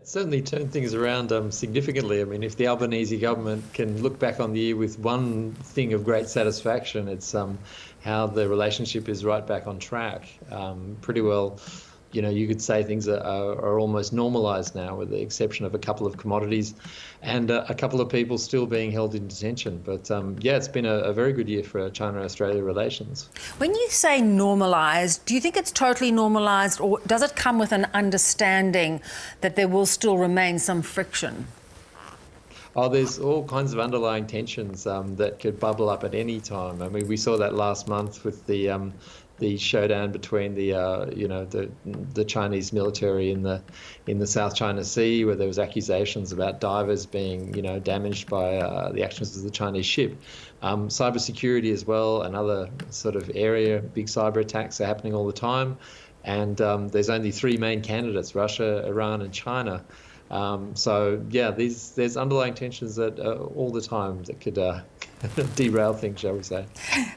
certainly turned things around significantly. I mean, if the Albanese government can look back on the year with one thing of great satisfaction, it's how the relationship is right back on track. Pretty well, you could say things are almost normalised now, with the exception of a couple of commodities and a couple of people still being held in detention. But yeah, it's been a very good year for China-Australia relations. When you say normalised, do you think it's totally normalised, or does it come with an understanding that there will still remain some friction? Oh, there's all kinds of underlying tensions that could bubble up at any time. I mean, we saw that last month with the showdown between the Chinese military in the South China Sea, where there was accusations about divers being damaged by the actions of the Chinese ship. Cybersecurity as well, another sort of area. Big cyber attacks are happening all the time, and there's only three main candidates: Russia, Iran, and China. So yeah, there's underlying tensions that all the time that could derail things, shall we say.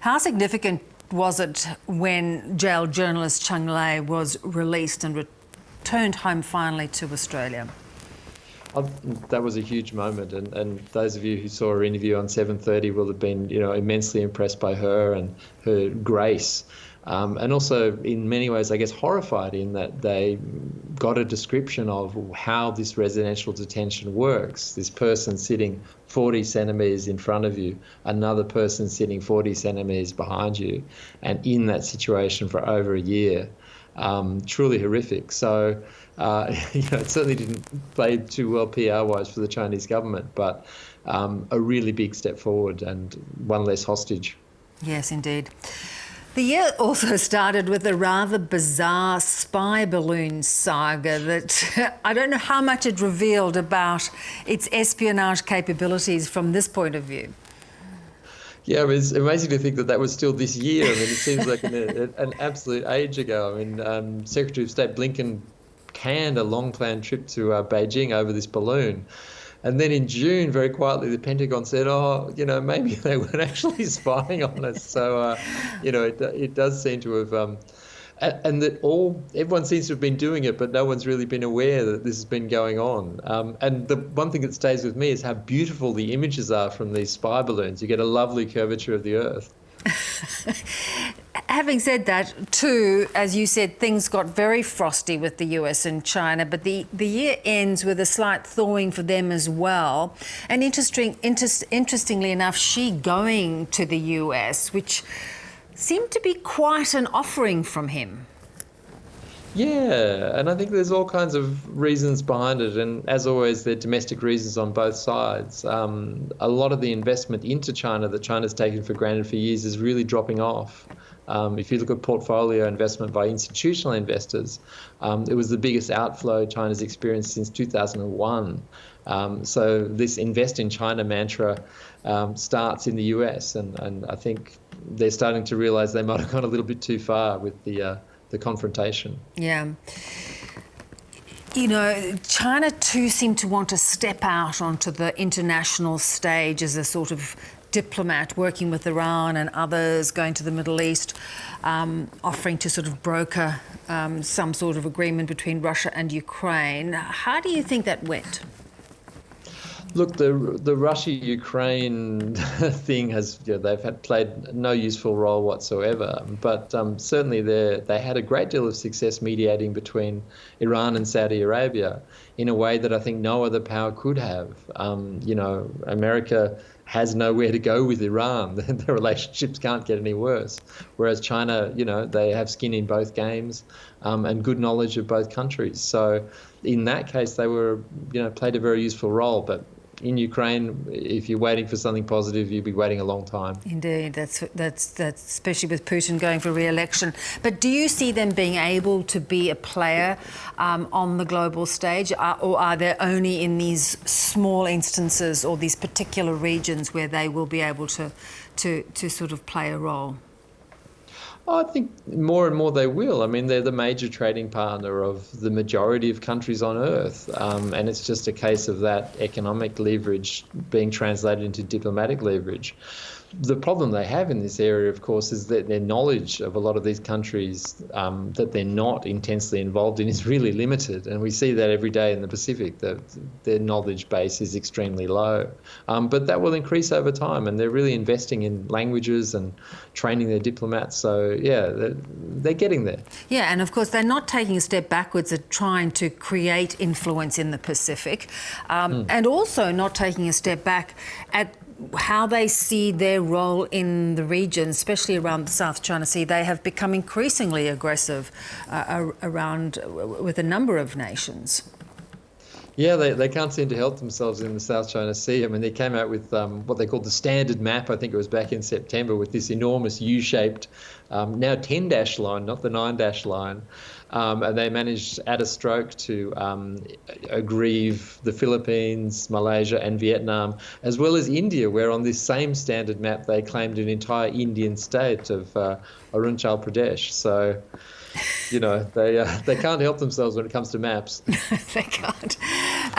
How significant was it when jailed journalist Changlong was released and returned home finally to Australia? That was a huge moment, and those of you who saw her interview on 7:30 will have been immensely impressed by her and her grace. And also, in many ways, I guess, horrified in that they got a description of how this residential detention works. This person sitting 40 centimetres in front of you, another person sitting 40 centimetres behind you, and in that situation for over a year. Truly horrific. So, it certainly didn't play too well PR-wise for the Chinese government, but a really big step forward and one less hostage. Yes, indeed. The year also started with a rather bizarre spy balloon saga that I don't know how much it revealed about its espionage capabilities from this point of view. Yeah, it's amazing to think that was still this year. I mean, it seems like an absolute age ago. I mean, Secretary of State Blinken canned a long-planned trip to Beijing over this balloon. And then in June, very quietly, the Pentagon said, maybe they weren't actually spying on us. So, it does seem to have, and that everyone seems to have been doing it, but no one's really been aware that this has been going on. And the one thing that stays with me is how beautiful the images are from these spy balloons. You get a lovely curvature of the Earth. Having said that, too, as you said, things got very frosty with the US and China, but the year ends with a slight thawing for them as well. And interestingly enough, Xi going to the US, which seemed to be quite an offering from him. Yeah, and I think there's all kinds of reasons behind it, and as always, there are domestic reasons on both sides. A lot of the investment into China that China's taken for granted for years is really dropping off. If you look at portfolio investment by institutional investors, it was the biggest outflow China's experienced since 2001. So this invest in China mantra starts in the US, and I think they're starting to realise they might have gone a little bit too far with the confrontation. Yeah. China too seemed to want to step out onto the international stage as a sort of diplomat, working with Iran and others, going to the Middle East, offering to sort of broker some sort of agreement between Russia and Ukraine. How do you think that went? Look, the Russia-Ukraine thing they've played no useful role whatsoever. But certainly they had a great deal of success mediating between Iran and Saudi Arabia in a way that I think no other power could have. America has nowhere to go with Iran. The relationships can't get any worse. Whereas China, they have skin in both games and good knowledge of both countries. So in that case, they were, played a very useful role. But in Ukraine, if you're waiting for something positive, you'll be waiting a long time. Indeed, that's especially with Putin going for re-election. But do you see them being able to be a player on the global stage, or are they only in these small instances or these particular regions where they will be able to sort of play a role? I think more and more they will. I mean, they're the major trading partner of the majority of countries on Earth. And it's just a case of that economic leverage being translated into diplomatic leverage. the problem they have in this area, of course, is that their knowledge of a lot of these countries that they're not intensely involved in is really limited. And we see that every day in the Pacific, that their knowledge base is extremely low. But that will increase over time, and they're really investing in languages and training their diplomats. So, yeah, they're getting there. Yeah, and of course, they're not taking a step backwards at trying to create influence in the Pacific, and also not taking a step back at how they see their role in the region, especially around the South China Sea. They have become increasingly aggressive around with a number of nations. Yeah, they can't seem to help themselves in the South China Sea. I mean, they came out with what they called the standard map, I think it was back in September, with this enormous U-shaped, now 10-dash line, not the 9-dash line. And they managed at a stroke to aggrieve the Philippines, Malaysia and Vietnam, as well as India, where on this same standard map they claimed an entire Indian state of Arunachal Pradesh. So, you know, they can't help themselves when it comes to maps. They can't.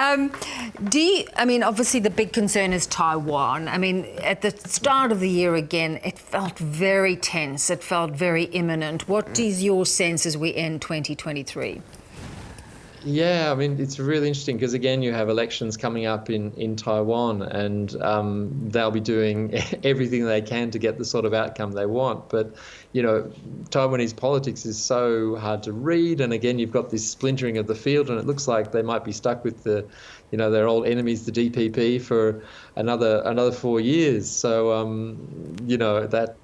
I mean, obviously the big concern is Taiwan. I mean, at the start of the year again, it felt very tense. It felt very imminent. What is your sense as we end 2023? Yeah, I mean, it's really interesting because, again, you have elections coming up in Taiwan, and they'll be doing everything they can to get the sort of outcome they want. But, you know, Taiwanese politics is so hard to read. And, again, you've got this splintering of the field, and it looks like they might be stuck with their old enemies, the DPP, for another 4 years. So, that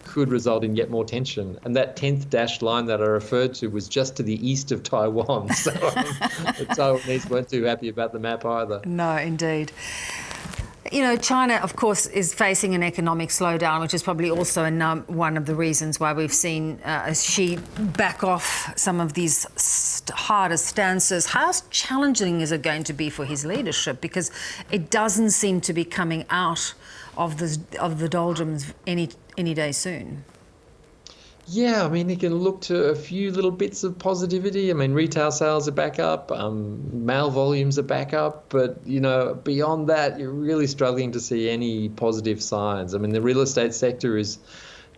could result in yet more tension. And that 10th dash line that I referred to was just to the east of Taiwan. So the Taiwanese weren't too happy about the map either. No, indeed. You know, China, of course, is facing an economic slowdown, which is probably also one of the reasons why we've seen Xi back off some of these harder stances. How challenging is it going to be for his leadership? Because it doesn't seem to be coming out of the doldrums any day soon. Yeah, I mean, you can look to a few little bits of positivity. I mean, retail sales are back up, mail volumes are back up, but, you know, beyond that, you're really struggling to see any positive signs. I mean, the real estate sector is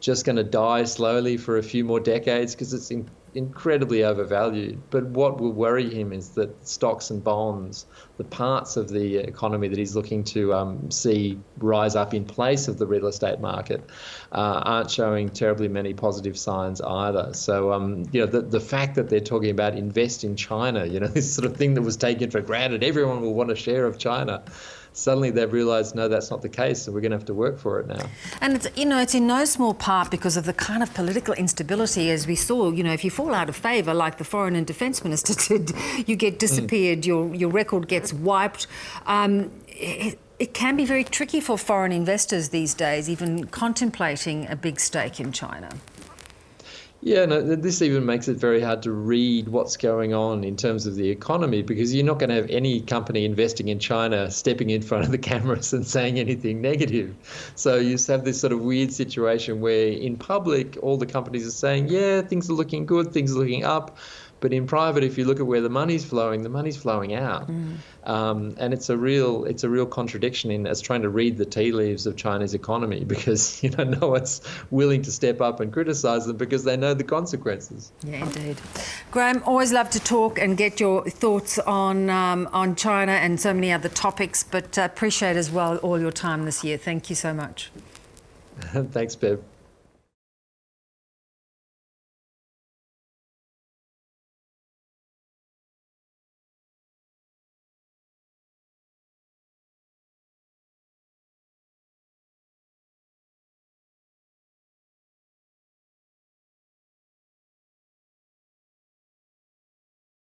just going to die slowly for a few more decades because it's incredibly overvalued. But what will worry him is that stocks and bonds, the parts of the economy that he's looking to see rise up in place of the real estate market, aren't showing terribly many positive signs either. So, the fact that they're talking about invest in China, you know, this sort of thing that was taken for granted, everyone will want a share of China. Suddenly they've realised, no, that's not the case, so we're going to have to work for it now. And it's in no small part because of the kind of political instability, as we saw. You know, if you fall out of favour, like the Foreign and Defence Minister did, you get disappeared, your record gets wiped. It can be very tricky for foreign investors these days, even contemplating a big stake in China. Yeah, no, this even makes it very hard to read what's going on in terms of the economy, because you're not going to have any company investing in China stepping in front of the cameras and saying anything negative. So you just have this sort of weird situation where in public, all the companies are saying, yeah, things are looking good, things are looking up. But in private, if you look at where the money's flowing out. And it's a real contradiction as trying to read the tea leaves of China's economy, because, you know, no one's willing to step up and criticise them because they know the consequences. Yeah, indeed. Graeme, always love to talk and get your thoughts on China and so many other topics, but appreciate as well all your time this year. Thank you so much. Thanks, Bev.